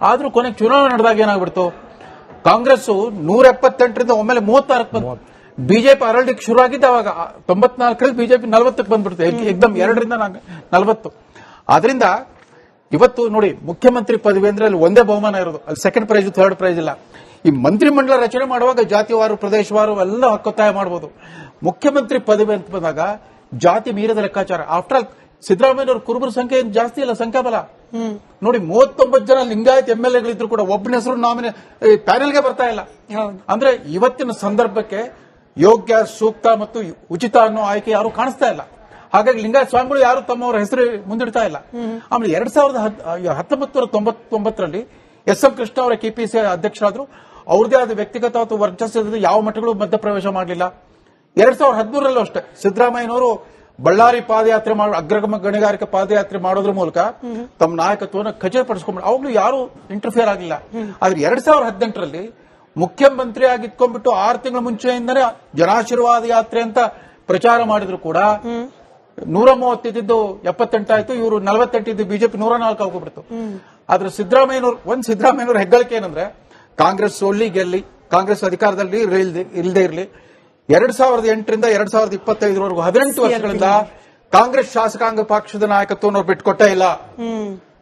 ಆದ್ರೂ ಕೊನೆಗೆ ಚುನಾವಣೆ ನಡೆದಾಗ ಏನಾಗ್ಬಿಡ್ತು, ಕಾಂಗ್ರೆಸ್ 178ರಿಂದ ಒಮ್ಮೆಲೆ 36 ಬಂತು. ಬಿಜೆಪಿ ಅರಳಿಕ್ಕೆ ಶುರು ಆಗಿದ್ದ ಅವಾಗ 94ರಲ್ಲಿ ಬಿಜೆಪಿ 40ಕ್ಕೆ ಬಂದ್ಬಿಡ್ತು, ಏಕದಮ್ 2ರಿಂದ 40. ಆದ್ರಿಂದ ಇವತ್ತು ನೋಡಿ, ಮುಖ್ಯಮಂತ್ರಿ ಪದವಿ ಅಂದ್ರೆ ಅಲ್ಲಿ ಒಂದೇ ಬಹುಮಾನ ಇರೋದು, ಅಲ್ಲಿ ಸೆಕೆಂಡ್ ಪ್ರೈಸ್ ಥರ್ಡ್ ಪ್ರೈಸ್ ಇಲ್ಲ. ಈ ಮಂತ್ರಿಮಂಡಲ ರಚನೆ ಮಾಡುವಾಗ ಜಾತಿವಾರು ಪ್ರದೇಶವಾರು ಎಲ್ಲ ಹಕ್ಕೊತ್ತಾಯ ಮಾಡಬಹುದು. ಮುಖ್ಯಮಂತ್ರಿ ಪದವಿ ಅಂತ ಬಂದಾಗ ಜಾತಿ ಮೀರದ ಲೆಕ್ಕಾಚಾರ. ಆಫ್ಟರ್ ಆಲ್ ಸಿದ್ದರಾಮಯ್ಯನವ್ರ ಕುರುಬರ ಸಂಖ್ಯೆ ಜಾಸ್ತಿ ಇಲ್ಲ, ಸಂಖ್ಯಾಬಲ ನೋಡಿ. 39 ಜನ ಲಿಂಗಾಯತ್ ಎಂಎಲ್ಎಗಳಿದ್ರು ಕೂಡ ಒಬ್ಬನ ಹೆಸರು ಪ್ಯಾನೆಲ್ಗೆ ಬರ್ತಾ ಇಲ್ಲ. ಅಂದ್ರೆ ಇವತ್ತಿನ ಸಂದರ್ಭಕ್ಕೆ ಯೋಗ್ಯ, ಸೂಕ್ತ ಮತ್ತು ಉಚಿತ ಅನ್ನೋ ಆಯ್ಕೆ ಯಾರು ಕಾಣಿಸ್ತಾ ಇಲ್ಲ. ಹಾಗಾಗಿ ಲಿಂಗಾಯತ್ ಸ್ವಾಮಿಗಳು ಯಾರು ತಮ್ಮವರ ಹೆಸರು ಮುಂದಿಡ್ತಾ ಇಲ್ಲ. ಆಮೇಲೆ 1999ರಲ್ಲಿ ಎಸ್.ಎಂ. ಕೃಷ್ಣ ಅವರ ಕೆಪಿಸಿ ಅಧ್ಯಕ್ಷರಾದ್ರು. ಅವ್ರದೇ ಆದ ವ್ಯಕ್ತಿಗತ ಅಥವಾ ವರ್ಚಸ್ಸು ಯಾವ ಮಠಗಳು ಮಧ್ಯಪ್ರವೇಶ ಮಾಡಲಿಲ್ಲ. 2013ರಲ್ಲೂ ಅಷ್ಟೇ ಸಿದ್ದರಾಮಯ್ಯನವರು ಬಳ್ಳಾರಿ ಪಾದಯಾತ್ರೆ ಅಗ್ರಗಮ ಗಣಿಗಾರಿಕೆ ಪಾದಯಾತ್ರೆ ಮಾಡೋದ್ರ ಮೂಲಕ ತಮ್ಮ ನಾಯಕತ್ವವನ್ನು ಖಚಿತಪಡಿಸಿಕೊಂಡು ಅವಾಗಲೂ ಯಾರು ಇಂಟರ್ಫಿಯರ್ ಆಗಲಿಲ್ಲ. ಆದ್ರೆ 2018ರಲ್ಲಿ ಮುಖ್ಯಮಂತ್ರಿ ಆಗಿಟ್ಕೊಂಡ್ಬಿಟ್ಟು 6 ತಿಂಗಳ ಮುಂಚೆಯಿಂದನೇ ಜನಾಶೀರ್ವಾದ ಯಾತ್ರೆ ಅಂತ ಪ್ರಚಾರ ಮಾಡಿದ್ರು ಕೂಡ 130 ಇದ್ದು 78 ಆಯ್ತು, ಇವರು 48 ಇದ್ದು ಬಿಜೆಪಿ 104 ಆಗೋಗ್ಬಿಡ್ತು. ಆದ್ರೆ ಸಿದ್ದರಾಮಯ್ಯನವ್ರ ಹೆಗ್ಗಳಿಕೆ ಏನಂದ್ರೆ ಕಾಂಗ್ರೆಸ್ ಸೋಲ್ಲಿ ಗೆಲ್ಲಿ, ಕಾಂಗ್ರೆಸ್ ಅಧಿಕಾರದಲ್ಲಿ ಇಲ್ಲದೆ ಇರಲಿ. 2008ರಿಂದ 2025ರವರೆಗೂ 18 ವರ್ಷಗಳಿಂದ ಕಾಂಗ್ರೆಸ್ ಶಾಸಕಾಂಗ ಪಕ್ಷದ ನಾಯಕತ್ವವನ್ನು ಬಿಟ್ಕೊಟ್ಟೇ ಇಲ್ಲ.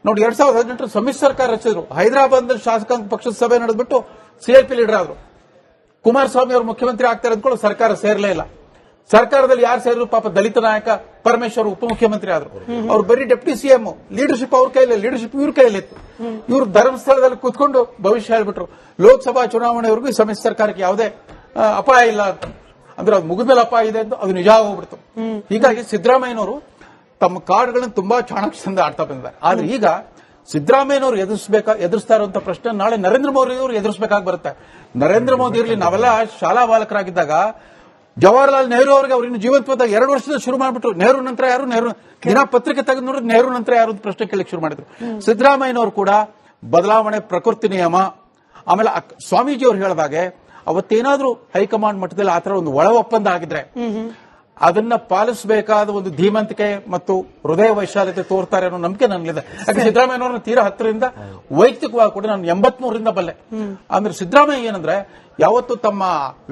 ನೋಡಿ, 2018 ಸಮ್ಮಿಶ್ರ ಸರ್ಕಾರ ರಚಿಸಿದ್ರು. ಹೈದರಾಬಾದ್ನಲ್ಲಿ ಶಾಸಕಾಂಗ ಪಕ್ಷದ ಸಭೆ ನಡೆದ್ಬಿಟ್ಟು ಸಿಎಲ್ಪಿ ಲೀಡರ್ ಆದ್ರು. ಕುಮಾರಸ್ವಾಮಿ ಅವರು ಮುಖ್ಯಮಂತ್ರಿ ಆಗ್ತಾರೆ ಅಂದ್ಕೊಂಡು ಸರ್ಕಾರ ಸೇರಲೇ ಇಲ್ಲ. ಸರ್ಕಾರದಲ್ಲಿ ಯಾರು ಸೇರಿದ್ರು, ಪಾಪ ದಲಿತ ನಾಯಕ ಪರಮೇಶ್ವರ್ ಉಪಮುಖ್ಯಮಂತ್ರಿ ಆದ್ರು. ಅವ್ರು ಬರೀ ಡೆಪ್ಟಿ ಸಿಎಂ, ಲೀಡರ್ಶಿಪ್ ಅವ್ರ ಕೈಲಿ, ಲೀಡರ್ಶಿಪ್ ಇವ್ರ ಕೈಲಿತ್ತು. ಇವರು ಧರ್ಮಸ್ಥಳದಲ್ಲಿ ಕೂತ್ಕೊಂಡು ಭವಿಷ್ಯ ಹೇಳ್ಬಿಟ್ರು. ಲೋಕಸಭಾ ಚುನಾವಣೆವರೆಗೂ ಈ ಸಮ್ಮಿಶ್ರ ಸರ್ಕಾರಕ್ಕೆ ಯಾವುದೇ ಅಪಾಯ ಇಲ್ಲ ಅಂತ. ಅಂದ್ರೆ ಅದು ಮುಗಿದ್ಮೇಲೆ ಅಪಾಯ ಇದೆ ಅಂತ ಅದು ನಿಜ ಹೋಗ್ಬಿಡ್ತು. ಹೀಗಾಗಿ ಸಿದ್ದರಾಮಯ್ಯನವರು ತಮ್ಮ ಕಾರ್ಡ್ಗಳನ್ನು ತುಂಬಾ ಚಾಣಾಕ್ಷದಿಂದ ಆಡ್ತಾ ಬಂದಿದ್ದಾರೆ. ಆದ್ರೆ ಈಗ ಸಿದ್ದರಾಮಯ್ಯನವರು ಎದುರಿಸ್ತಾ ಇರುವಂತಹ ಪ್ರಶ್ನೆ ನಾಳೆ ನರೇಂದ್ರ ಮೋದಿ ಅವರು ಎದುರಿಸಬೇಕಾಗಿ ಬರುತ್ತೆ. ನರೇಂದ್ರ ಮೋದಿ ಇರಲಿ, ನಾವೆಲ್ಲ ಶಾಲಾ ಬಾಲಕರಾಗಿದ್ದಾಗ ಜವಾಹರ್ಲಾಲ್ ನೆಹರು ಅವರಿಗೆ ಅವ್ರು ಇನ್ನು ಜೀವಂತವಾದಾಗ 2 ವರ್ಷದ ಶುರು ಮಾಡಿಬಿಟ್ರು. ನೆಹರು ನಂತರ ಯಾರು, ನೆಹರು ದಿನ ಪತ್ರಿಕೆ ತೆಗೆದು ನೋಡಿದ್ರೆ ನೆಹರು ನಂತರ ಯಾರು ಪ್ರಶ್ನೆ ಕೇಳಲಿಕ್ಕೆ ಶುರು ಮಾಡಿದ್ರು. ಸಿದ್ದರಾಮಯ್ಯನವರು ಕೂಡ ಬದಲಾವಣೆ ಪ್ರಕೃತಿ ನಿಯಮ. ಆಮೇಲೆ ಸ್ವಾಮೀಜಿ ಅವರು ಹೇಳಿದಾಗೆ ಅವತ್ತೇನಾದ್ರೂ ಹೈಕಮಾಂಡ್ ಮಟ್ಟದಲ್ಲಿ ಆತರ ಒಂದು ಒಳ ಒಪ್ಪಂದ ಆಗಿದ್ರೆ ಅದನ್ನ ಪಾಲಿಸಬೇಕಾದ ಒಂದು ಧೀಮಂತಿಕೆ ಮತ್ತು ಹೃದಯ ವೈಶಾಲ್ಯತೆ ತೋರ್ತಾರೆ ಅನ್ನೋ ನಂಬಿಕೆ ನನಗಿದೆ. ಯಾಕಂದ್ರೆ ಸಿದ್ದರಾಮಯ್ಯನವ್ರನ್ನ ತೀರಾ ಹತ್ತಿರದಿಂದ ವೈಯಕ್ತಿಕವಾಗಿ ಕೂಡ ನಾನು 83ರಿಂದ ಬಲ್ಲೆ. ಅಂದ್ರೆ ಸಿದ್ದರಾಮಯ್ಯ ಏನಂದ್ರೆ ಯಾವತ್ತು ತಮ್ಮ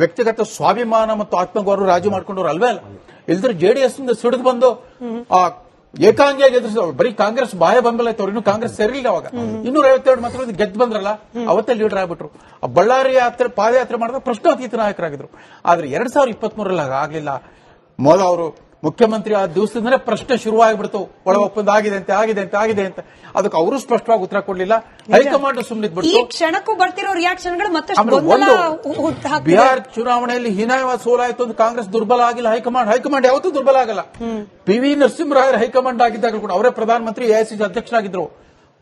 ವ್ಯಕ್ತಿಗತ ಸ್ವಾಭಿಮಾನ ಮತ್ತು ಆತ್ಮಗೌರವ ರಾಜಿ ಮಾಡ್ಕೊಂಡವ್ರು ಅಲ್ವೇ ಅಲ್ಲ. ಇಲ್ದ್ರೆ ಜೆಡಿಎಸ್ ನಿಂದ ಸಿಡಿದು ಬಂದು ಏಕಾಂಗಿಯಾಗಿ ಎದುರಿಸಿದವರು. ಬರೀ ಕಾಂಗ್ರೆಸ್ ಬಾಯ ಬೆಂಬಲ ಇತ್ತು, ಅವ್ರು ಇನ್ನು ಕಾಂಗ್ರೆಸ್ ಸೇರಿಲ್ಲ. ಅವಾಗ 252 ಮತಗಳಿಂದ ಗೆದ್ದು ಬಂದ್ರಲ್ಲ, ಅವತ್ತೇ ಲೀಡರ್ ಆಗ್ಬಿಟ್ರು. ಬಳ್ಳಾರಿ ಯಾತ್ರೆ ಪಾದಯಾತ್ರೆ ಮಾಡಿದಾಗ ಪ್ರಶ್ನಾತೀತ ನಾಯಕರಾಗಿದ್ರು. ಆದ್ರೆ 2023ರಲ್ಲಿ ಆಗ್ಲಿಲ್ಲ. ಮೊದಲು ಅವರು ಮುಖ್ಯಮಂತ್ರಿ ಆದ ದಿವಸದಿಂದಲೇ ಪ್ರಶ್ನೆ ಶುರುವಾಗಿಬಿಡ್ತು, ಒಳ ಒಪ್ಪಂದ ಆಗಿದೆ ಅಂತ. ಅದಕ್ಕೆ ಅವರು ಸ್ಪಷ್ಟವಾಗಿ ಉತ್ತರ ಕೊಡಲಿಲ್ಲ. ಹೈಕಮಾಂಡ್ ಸುಮ್ಮನಿದ್ಬಿಟ್ಟು ಕ್ಷಣಕ್ಕೂ ಬರ್ತಿರೋ ರಿಯಾಕ್ಷನ್ಗಳು ಮತ್ತೆ ಬಿಹಾರ್ ಚುನಾವಣೆಯಲ್ಲಿ ಹೀನಾಯವಾದ ಸೋಲಾಯಿತು ಅಂತ ಕಾಂಗ್ರೆಸ್ ದುರ್ಬಲ ಆಗಿಲ್ಲ. ಹೈಕಮಾಂಡ್ ಯಾವತ್ತೂ ದುರ್ಬಲ ಆಗಲ್ಲ. ಪಿ.ವಿ. ನರಸಿಂಹರಾಯರು ಹೈಕಮಾಂಡ್ ಆಗಿದ್ದಾಗ ಕೂಡ ಅವರೇ ಪ್ರಧಾನಮಂತ್ರಿ, ಎಐಸಿಸಿ ಅಧ್ಯಕ್ಷರಾಗಿದ್ರು.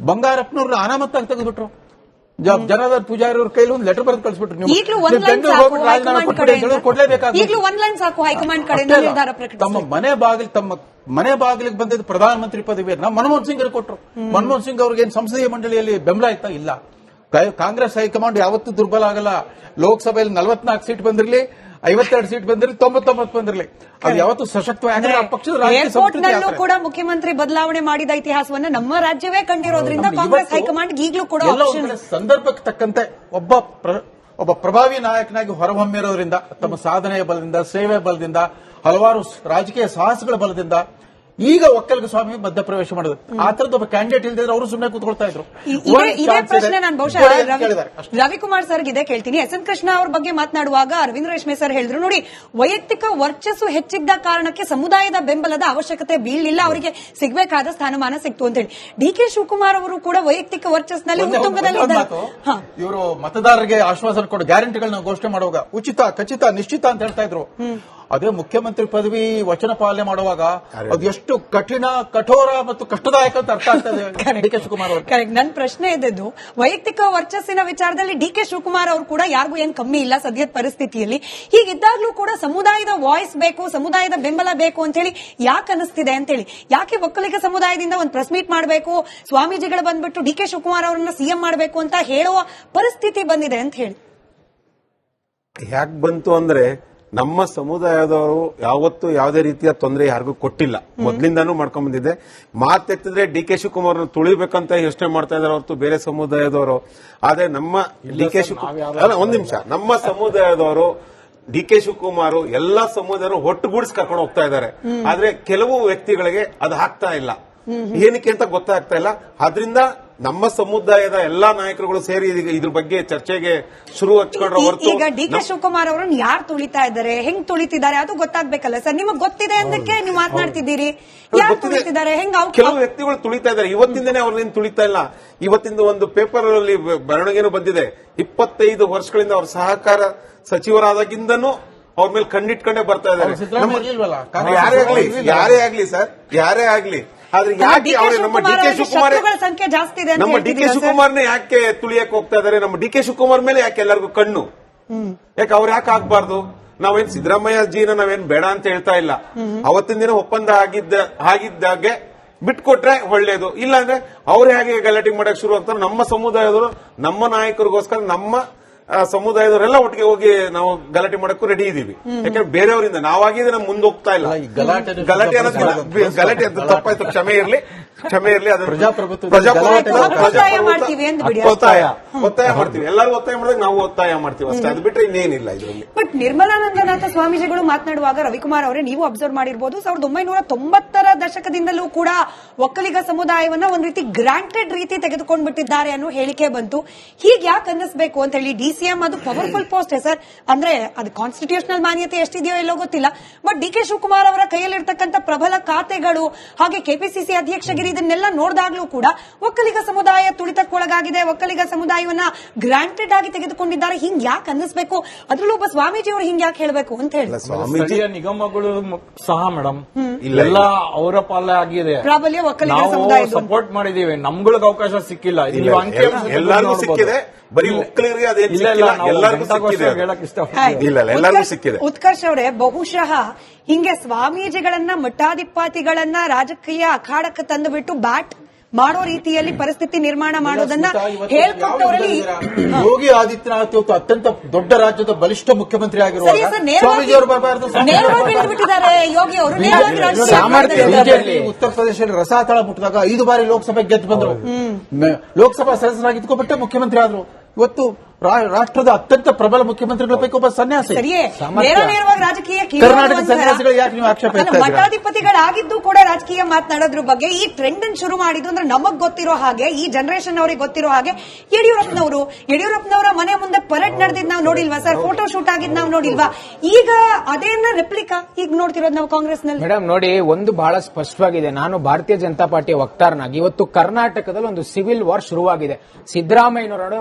ಬಂಗಾರಪ್ಪನವ್ರನ್ನ ಅನಾಮತ್ತಾಗಿ ತೆಗೆದುಬಿಟ್ರು. ಜನಾರ್ದನ್ ಪೂಜಾರಿ ಅವ್ರ ಕೈಲಿ ಒಂದು ಲೆಟರ್ ಬರೆದು ಕಳಿಸ್ಬಿಟ್ರು. ತಮ್ಮ ಮನೆ ಬಾಗಿಲಿಗೆ ಬಂದಿದ್ದ ಪ್ರಧಾನಮಂತ್ರಿ ಪದವಿಯನ್ನ ಮನಮೋಹನ್ ಸಿಂಗ್ ಕೊಟ್ಟರು. ಮನಮೋಹನ್ ಸಿಂಗ್ ಅವ್ರಿಗೆ ಸಂಸದೀಯ ಮಂಡಳಿಯಲ್ಲಿ ಬೆಂಬಲ ಆಯ್ತಾ? ಇಲ್ಲ. ಕಾಂಗ್ರೆಸ್ ಹೈಕಮಾಂಡ್ ಯಾವತ್ತೂ ದುರ್ಬಲ ಆಗಲ್ಲ. ಲೋಕಸಭೆಯಲ್ಲಿ 44 ಸೀಟ್ ಬಂದಿರಲಿ, 52 ಸೀಟ್ ಬಂದಿರಲಿ, 99 ಬಂದಿರಲಿ, ಅದು ಯಾವತ್ತೂ ಸಶಕ್ತವಾಗಿ ಪಕ್ಷದ ಕೂಡ ಮುಖ್ಯಮಂತ್ರಿ ಬದಲಾವಣೆ ಮಾಡಿದ ಇತಿಹಾಸವನ್ನ ನಮ್ಮ ರಾಜ್ಯವೇ ಕಂಡಿರೋದ್ರಿಂದ ಕಾಂಗ್ರೆಸ್ ಹೈಕಮಾಂಡ್ ಈಗಲೂ ಕೂಡ ಸಂದರ್ಭಕ್ಕೆ ತಕ್ಕಂತೆ ಒಬ್ಬ ಪ್ರಭಾವಿ ನಾಯಕನಾಗಿ ಹೊರಹೊಮ್ಮಿರೋದ್ರಿಂದ, ತಮ್ಮ ಸಾಧನೆಯ ಬಲದಿಂದ, ಸೇವೆ ಬಲದಿಂದ, ಹಲವಾರು ರಾಜಕೀಯ ಸಾಹಸಗಳ ಬಲದಿಂದ ಈಗ ಒಕ್ಕಲಿಗ ಸ್ವಾಮಿ ಮಧ್ಯಪ್ರವೇಶ ಮಾಡಿದ್ರು. ಆ ತರದ ಒಬ್ಬ ಕ್ಯಾಂಡಿಡೇಟ್ ಇಲ್ದಿದ್ರೆ ಅವರು ಸುಮ್ಮನೆ ಕೂತ್ಕೊಳ್ತಾ ಇದ್ರು. ಇದೇ ಪ್ರಶ್ನೆ ನಾನು ಬಹುಶಃ ರವಿಕುಮಾರ್ ಸರ್ ಇದೇ ಕೇಳ್ತೀನಿ. ಎಸ್.ಎನ್. ಕೃಷ್ಣ ಅವ್ರ ಬಗ್ಗೆ ಮಾತನಾಡುವಾಗ ರವೀಂದ್ರ ರೇಷ್ಮೆ ಸರ್ ಹೇಳಿದ್ರು, ನೋಡಿ, ವೈಯಕ್ತಿಕ ವರ್ಚಸ್ಸು ಹೆಚ್ಚಿದ್ದ ಕಾರಣಕ್ಕೆ ಸಮುದಾಯದ ಬೆಂಬಲದ ಅವಶ್ಯಕತೆ ಬೀಳಲಿಲ್ಲ, ಅವರಿಗೆ ಸಿಗಬೇಕಾದ ಸ್ಥಾನಮಾನ ಸಿಕ್ತು ಅಂತ ಹೇಳಿ. ಡಿ.ಕೆ. ಶಿವಕುಮಾರ್ ಅವರು ಕೂಡ ವೈಯಕ್ತಿಕ ವರ್ಚಸ್ನಲ್ಲಿ ಉತ್ತುಂಗದಲ್ಲಿ ಇವರು ಮತದಾರರಿಗೆ ಆಶ್ವಾಸನೆ ಕೊಟ್ಟು ಗ್ಯಾರಂಟಿಗಳನ್ನ ಘೋಷಣೆ ಮಾಡುವಾಗ ಉಚಿತ, ಖಚಿತ, ನಿಶ್ಚಿತ ಅಂತ ಹೇಳ್ತಾ ಇದ್ರು. ಅದೇ ಮುಖ್ಯಮಂತ್ರಿ ಪದವಿ ವಚನ ಪಾಲನೆ ಮಾಡುವಾಗ ಅದು ಎಷ್ಟು ಕಠಿಣ, ಕಠೋರ ಮತ್ತು ಕಷ್ಟದಾಯಕ ಅಂತ ಅರ್ಥ ಆಗ್ತದೆ ಡಿ.ಕೆ. ಶಿವಕುಮಾರ್ ಅವರು. ಕರೆಕ್ಟ್. ನನ್ನ ಪ್ರಶ್ನೆ ಇದ್ದದ್ದು ವೈಯಕ್ತಿಕ ವರ್ಚಸ್ಸಿನ ವಿಚಾರದಲ್ಲಿ ಡಿ.ಕೆ. ಶಿವಕುಮಾರ್ ಅವರು ಕೂಡ ಯಾರಿಗೂ ಏನ್ ಕಮ್ಮಿ ಇಲ್ಲ ಸದ್ಯದ ಪರಿಸ್ಥಿತಿಯಲ್ಲಿ. ಹೀಗಿದ್ದಾಗ್ಲೂ ಕೂಡ ಸಮುದಾಯದ ವಾಯ್ಸ್ ಬೇಕು, ಸಮುದಾಯದ ಬೆಂಬಲ ಬೇಕು ಅಂತ ಹೇಳಿ ಯಾಕೆ ಅನಿಸ್ತಿದೆ ಅಂತ ಹೇಳಿ. ಯಾಕೆ ಒಕ್ಕಲಿಗ ಸಮುದಾಯದಿಂದ ಒಂದು ಪ್ರೆಸ್ ಮೀಟ್ ಮಾಡಬೇಕು, ಸ್ವಾಮೀಜಿಗಳು ಬಂದ್ಬಿಟ್ಟು ಡಿ.ಕೆ. ಶಿವಕುಮಾರ್ ಅವರನ್ನ ಸಿಎಂ ಮಾಡಬೇಕು ಅಂತ ಹೇಳುವ ಪರಿಸ್ಥಿತಿ ಬಂದಿದೆ ಅಂತ ಹೇಳಿ. ಯಾಕೆ ಬಂತು ಅಂದ್ರೆ ನಮ್ಮ ಸಮುದಾಯದವರು ಯಾವತ್ತೂ ಯಾವುದೇ ರೀತಿಯ ತೊಂದರೆ ಯಾರಿಗೂ ಕೊಟ್ಟಿಲ್ಲ, ಮೊದ್ಲಿಂದಾನು ಮಾಡ್ಕೊಂಡ್ ಬಂದಿದೆ. ಮಾತೆತ್ತಿದ್ರೆ ಡಿ ಕೆ ಶಿವಕುಮಾರ್ ತುಳಿಬೇಕಂತ ಯೋಚನೆ ಮಾಡ್ತಾ ಇದಾರೆ ಹೊರತು ಬೇರೆ ಸಮುದಾಯದವರು. ಆದ್ರೆ ನಮ್ಮ ಡಿ ಕೆ ಶಿವಕುಮಾರ್ ಒಂದ್ ನಿಮಿಷ, ನಮ್ಮ ಸಮುದಾಯದವರು ಡಿ ಕೆ ಶಿವಕುಮಾರ್ ಎಲ್ಲಾ ಸಮುದಾಯರು ಒಟ್ಟುಗೂಡಿಸಿ ಕರ್ಕೊಂಡು ಹೋಗ್ತಾ ಇದ್ದಾರೆ. ಆದ್ರೆ ಕೆಲವು ವ್ಯಕ್ತಿಗಳಿಗೆ ಅದು ಆಗ್ತಾ ಇಲ್ಲ, ಏನಕ್ಕೆ ಅಂತ ಗೊತ್ತಾಗ್ತಾ ಇಲ್ಲ. ಆದ್ರಿಂದ ನಮ್ಮ ಸಮುದಾಯದ ಎಲ್ಲಾ ನಾಯಕರುಗಳು ಸೇರಿ ಇದ್ರ ಬಗ್ಗೆ ಚರ್ಚೆಗೆ ಶುರು ಹಚ್ಕೊಂಡ್ರೆ ಹೊರತು ಈಗ ಡಿ ಕೆ ಶಿವಕುಮಾರ್ ಅವರನ್ನು ಯಾರು ತುಳಿತಾ ಇದ್ದಾರೆ, ಹೆಂಗ್ ತುಳಿತಿದ್ದಾರೆ ಅದು ಗೊತ್ತಾಗ್ಬೇಕಲ್ಲ ಸರ್. ನಿಮಗ್ ಗೊತ್ತಿದೆ ಅಂದಕ್ಕೆ ನೀವು ಮಾತನಾಡ್ತಿದ್ದೀರಿ. ಯಾರು ತುಳಿತಿದ್ದಾರೆ, ಹೆಂಗ್ ಕೆಲವು ವ್ಯಕ್ತಿಗಳು ತುಳಿತಾ ಇದ್ದಾರೆ. ಇವತ್ತಿಂದನೇ ಅವ್ರನ್ನೇನು ತುಳಿತಾ ಇಲ್ಲ. ಇವತ್ತಿಂದ ಒಂದು ಪೇಪರ್ ಅಲ್ಲಿ ಬರವಣಿಗೆನೂ ಬಂದಿದೆ, 25 ವರ್ಷಗಳಿಂದ ಅವ್ರ ಸಹಕಾರ ಸಚಿವರಾದಾಗಿಂದನೂ ಅವ್ರ ಮೇಲೆ ಕಣ್ಣಿಟ್ಕೊಂಡೇ ಬರ್ತಾ ಇದ್ದಾರೆ. ಯಾರೇ ಆಗ್ಲಿ ಸರ್, ಯಾರೇ ಆಗ್ಲಿ. ಆದ್ರೆ ಯಾಕೆ ಅವ್ರೆ ನಮ್ಮ ಡಿ ಕೆ ಶಿವಕುಮಾರ್ ಸಂಖ್ಯೆ ಜಾಸ್ತಿ ಇದೆ, ನಮ್ಮ ಡಿ ಕೆ ಶಿವಕುಮಾರ್ನೇ ಯಾಕೆ ತುಳಿಯಕ್ಕೆ ಹೋಗ್ತಾ ಇದಾರೆ? ನಮ್ಮ ಡಿ ಕೆ ಶಿವಕುಮಾರ್ ಮೇಲೆ ಯಾಕೆ ಎಲ್ಲರಿಗೂ ಕಣ್ಣು? ಯಾಕೆ ಅವ್ರು ಯಾಕೆ ಆಗ್ಬಾರ್ದು? ನಾವೇನ್ ಸಿದ್ದರಾಮಯ್ಯ ಜಿನ ನಾವೇನ್ ಬೇಡ ಅಂತ ಹೇಳ್ತಾ ಇಲ್ಲ. ಅವತ್ತಿನ ದಿನ ಒಪ್ಪಂದ ಆಗಿದ್ದಾಗೆ ಬಿಟ್ಕೊಟ್ರೆ ಒಳ್ಳೇದು, ಇಲ್ಲಾಂದ್ರೆ ಅವ್ರು ಹೇಗೆ ಗಲಾಟೆ ಮಾಡಕ್ ಶುರು ಆಗ್ತಾರೆ. ನಮ್ಮ ಸಮುದಾಯದವರು ನಮ್ಮ ನಾಯಕರಿಗೋಸ್ಕರ ನಮ್ಮ ಸಮುದಾಯದವರೆಲ್ಲ ಒಟ್ಟಿಗೆ ಹೋಗಿ ನಾವು ಗಲಾಟೆ ಮಾಡಕ್ಕೂ ರೆಡಿ ಇದೀವಿ. ಯಾಕಂದ್ರೆ ಬೇರೆಯವರಿಂದ ನಾವಾಗಿದ್ರೆ ನಾವು ಮುಂದೆ ಹೋಗ್ತಾ ಇಲ್ಲ. ಗಲಾಟೆ ಅಂತ ತಪ್ಪಾಯ್ತು, ಕ್ಷಮೆ ಇರ್ಲಿ. ಒತ್ತಾಯ ಮಾಡ್ತೀವಿ, ಎಲ್ಲರೂ ಒತ್ತಾಯ ಮಾಡಿದಾಗ ನಾವು ಒತ್ತಾಯ ಮಾಡ್ತೀವಿ ಅಷ್ಟೇ, ಅದು ಬಿಟ್ರೆ ಇನ್ನೇನಿಲ್ಲ ಇದರಲ್ಲಿ. ಬಟ್ ನಿರ್ಮಲಾನಂದನಾಥ ಸ್ವಾಮೀಜಿಗಳು ಮಾತನಾಡುವಾಗ ರವಿಕುಮಾರ್ ಅವರೇ ನೀವು ಅಬ್ಸರ್ವ್ ಮಾಡಿರ್ಬೋದು, 1990ರ ದಶಕದಿಂದಲೂ ಕೂಡ ಒಕ್ಕಲಿಗ ಸಮುದಾಯವನ್ನ ಒಂದ್ ರೀತಿ ಗ್ರಾಂಟೆಡ್ ರೀತಿ ತೆಗೆದುಕೊಂಡ್ಬಿಟ್ಟಿದ್ದಾರೆ ಅನ್ನೋ ಹೇಳಿಕೆ ಬಂತು. ಹೀಗೆ ಯಾಕೆ ಅನ್ನಿಸ್ಬೇಕು ಅಂತ ಹೇಳಿ ಡಿಸಿಎಂ ಅದು ಪವರ್ಫುಲ್ ಪೋಸ್ಟ್ ಸರ್. ಅಂದ್ರೆ ಅದು ಕಾನ್ಸ್ಟಿಟ್ಯೂಷನಲ್ ಮಾನ್ಯತೆ ಎಷ್ಟಿದೆಯೋ ಎಲ್ಲೋ ಗೊತ್ತಿಲ್ಲ. ಬಟ್ ಡಿ ಕೆ ಶಿವಕುಮಾರ್ ಅವರ ಕೈಯಲ್ಲಿರ್ತಕ್ಕಂಥ ಪ್ರಬಲ ಖಾತೆಗಳು ಹಾಗೆ ಕೆಪಿಸಿಸಿ ಅಧ್ಯಕ್ಷಗಿರಿ ಇದನ್ನೆಲ್ಲ ನೋಡಿದಾಗ್ಲೂ ಕೂಡ ಒಕ್ಕಲಿಗ ಸಮುದಾಯ ತುಳಿತಕ್ಕೊಳಗಾಗಿದೆ, ಒಕ್ಕಲಿಗ ಸಮುದಾಯವನ್ನ ಗ್ರಾಂಟೆಡ್ ಆಗಿ ತೆಗೆದುಕೊಂಡಿದ್ದಾರೆ. ಹಿಂಗ್ ಯಾಕೆ ಅನ್ನಿಸ್ಬೇಕು? ಅದ್ರಲ್ಲೂ ಒಬ್ಬ ಸ್ವಾಮೀಜಿ ಅವರು ಹಿಂಗ್ ಯಾಕೆ ಹೇಳಬೇಕು ಅಂತ ಹೇಳಿ. ಸ್ಥಳೀಯ ನಿಗಮಗಳು ಸಹ ಮೇಡಮ್ ಎಲ್ಲ ಅವರ ಪಾಲೇ ಆಗಿದೆ. ಪ್ರಾಬಲ್ಯ ಒಕ್ಕಲಿಗ ನಾವು ಸಮುದಾಯ ಸಪೋರ್ಟ್ ಮಾಡಿದೀವಿ, ನಮ್ಗಳಿಗೆ ಅವಕಾಶ ಸಿಕ್ಕಿಲ್ಲ. ಎಲ್ಲರಿಗೂ ಸಿಕ್ಕಿದೆ, ಬರೀ ಒಕ್ಕಲಿಗರಿಗೆ ಅದೇನು ಎಲ್ಲರಿಗೂ ಸಿಕ್ಕಿದೆ. ಉತ್ಕರ್ಷ್ ಅವರೇ, ಬಹುಶಃ ಹಿಂಗೆ ಸ್ವಾಮೀಜಿಗಳನ್ನ ಮಠಾಧಿಪತಿಗಳನ್ನ ರಾಜಕೀಯ ಅಖಾಡಕ್ಕೆ ತಂದುಬಿಟ್ಟು ಬ್ಯಾಟ್ ಮಾಡೋ ರೀತಿಯಲ್ಲಿ ಪರಿಸ್ಥಿತಿ ನಿರ್ಮಾಣ ಮಾಡೋದನ್ನ ಹೇಳ್ಕೊಟ್ಟವರಲ್ಲಿ ಯೋಗಿ ಆದಿತ್ಯನಾಥ್ ಇವತ್ತು ಅತ್ಯಂತ ದೊಡ್ಡ ರಾಜ್ಯದ ಬಲಿಷ್ಠ ಮುಖ್ಯಮಂತ್ರಿ ಆಗಿರುವಾಗ ಸ್ವಾಮೀಜಿ ಅವರು ಬರಬಾರದು. ಬಿಟ್ಟಿದ್ದಾರೆ ಯೋಗಿ ಅವರು. ಉತ್ತರ ಪ್ರದೇಶದಲ್ಲಿ ರಸಾತಳ ಮುಟ್ಟಿದಾಗ 5 ಬಾರಿ ಲೋಕಸಭೆ ಗೆದ್ದು ಬಂದ್ರು, ಲೋಕಸಭಾ ಸದಸ್ಯರಾಗಿ ಇದ್ಕೊಬಿಟ್ಟೆ ಮುಖ್ಯಮಂತ್ರಿ ಆದ್ರು. ಇವತ್ತು ರಾಷ್ಟ್ರದ ಅತ್ಯಂತ ಪ್ರಬಲ ಮುಖ್ಯಮಂತ್ರಿಗಳ ಪೈಕಿ ಒಬ್ಬ ಸನ್ಯಾಸಿ. ನೇರವಾಗಿ ರಾಜಕೀಯ ಕರ್ನಾಟಕ ಸನ್ಯಾಸಿಗಳು ಯಾಕೆ ನೀವು ಆಕ್ಷೇಪ? ಮಠಾಧಿಪತಿಗಳಾಗಿದ್ದು ಕೂಡ ರಾಜಕೀಯ ಮಾತನಾಡೋದ್ರ ಬಗ್ಗೆ ಈ ಟ್ರೆಂಡ್ ಅನ್ನು ಶುರು ಮಾಡಿದ್ದು ಅಂದ್ರೆ ನಮಗ್ ಗೊತ್ತಿರೋ ಹಾಗೆ, ಈ ಜನರೇಷನ್ ಅವರಿಗೆ ಗೊತ್ತಿರೋ ಹಾಗೆ ಯಡಿಯೂರಪ್ಪನವರ ಮನೆ ಮುಂದೆ ಪರೇಡ್ ನಡೆದಿದ್ ನಾವು ನೋಡಿಲ್ವಾ ಸರ್? ಫೋಟೋ ಶೂಟ್ ಆಗಿದ್ ನಾವು ನೋಡಿಲ್ವಾ? ಈಗ ಅದೇನ ರೆಪ್ಲಿಕಾ ಈಗ ನೋಡ್ತಿರೋದು ನಾವು ಕಾಂಗ್ರೆಸ್ ನಲ್ಲಿ. ಮೇಡಮ್ ನೋಡಿ, ಒಂದು ಬಹಳ ಸ್ಪಷ್ಟವಾಗಿದೆ. ನಾನು ಭಾರತೀಯ ಜನತಾ ಪಾರ್ಟಿಯ ವಕ್ತಾರನಾಗಿ ಇವತ್ತು ಕರ್ನಾಟಕದಲ್ಲಿ ಒಂದು ಸಿವಿಲ್ ವಾರ್ ಶುರುವಾಗಿದೆ. ಸಿದ್ದರಾಮಯ್ಯನವರ